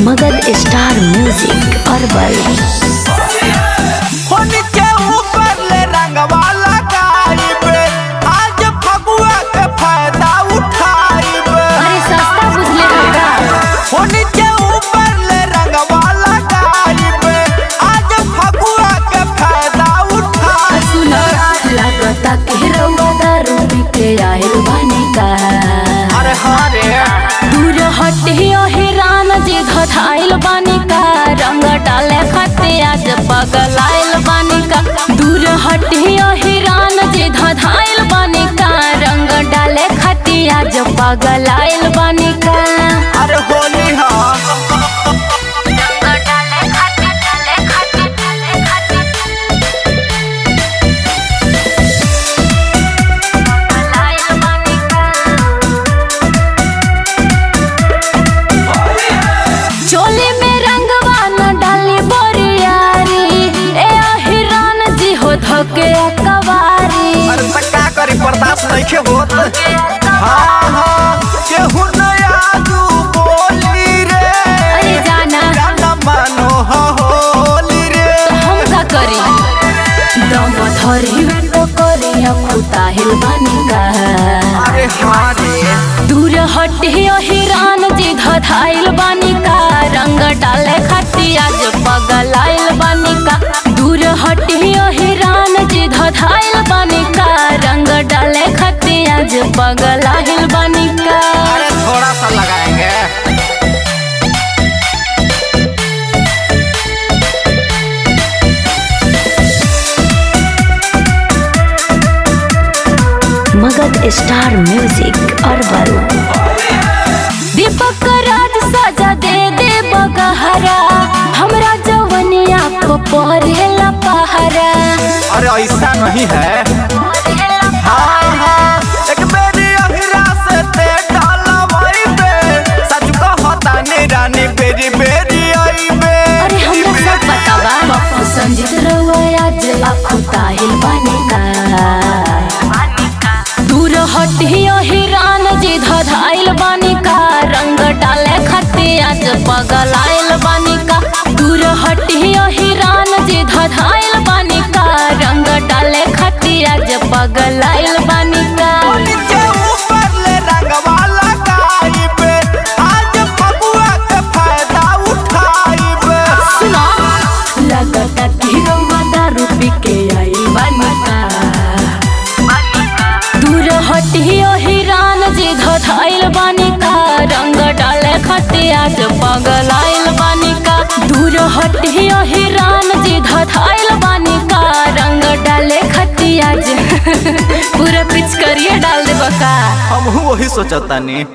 Magadh star music herbal के ऊपर ले रंगवा लगाइबे, आज फगुआ के फायदा उठाइबे। अरे सस्ता बुझले होगा। होनी के ऊपर ले रंगवा लगाइबे, आज फगुआ के फायदा उठाइबे। सुना लागता के रउआ दारू पी के आइल बानी का। अरे हाँ रे दूर हटियो हिरान जी धधाइल बानी का। रंग डाले खाते आज पगलाइल बानी का। दूर हटियो हिरान जी धधाइल बानी का। रंग डाले खाते आज पगलाइल बानी का। अरे होली हाँ चोली में रंगवा न डाली बोरियारी, ए हिरान जी हो धके कवारी। अरे का करी बर्दाश्त नहीं के होत। हाँ हाँ केहू नया तू बोली रे। अरे जाना गाना मानो होली रे। हम का करी दम धरी में तो करी खुताहिल बानी का। अरे हाँ रे दूर हटियो हिरान जी धधाइल बानी का। रंग डाले खाती आज पगलाइल बानी का। दूर हटियो हिरान जी धधाइल बानी का। रंग डाले खाती आज पगलाइल बानी का। अरे थोड़ा सा लगाएंगे। मगध स्टार म्यूजिक अरबल दीपक राज सजा दे दे बगहरा। हमरा जवनिया को परेला पहरा। अरे ऐसा नहीं है। हाँ हाँ एक बेरी अहिरा से ते डाला वही पे। सच कहता नहीं रानी बेरी बेरी आई बे। अरे हमरा सब बतावा बापू संजीत रवैया जला खुताहिल बानी का। दूर हटियो हिरान जी धधाइल बानी का। रंग डाले खाते आज पगलाइल बानी का। दूर हटियो हिरान जी धधाइल बानी का। रंग डाले खाते आज पगलाइल बानी का। के ऊपर ले रंगवा लगाइबे, आज फगुआ के फायदा उठाइबे। सुना लगता कि रउआ दारू पी के आइल बानी का। दूर हटियो हिरान जी धधाइल बानी का। रंग डाले खाते आज पगलाइल बानी का। दूर हटियो हिरान जी धधाइल बानी का। रंग डाले खाते आज पूरा पिचकरिया डाल दे बका। हम वही सोचता नहीं।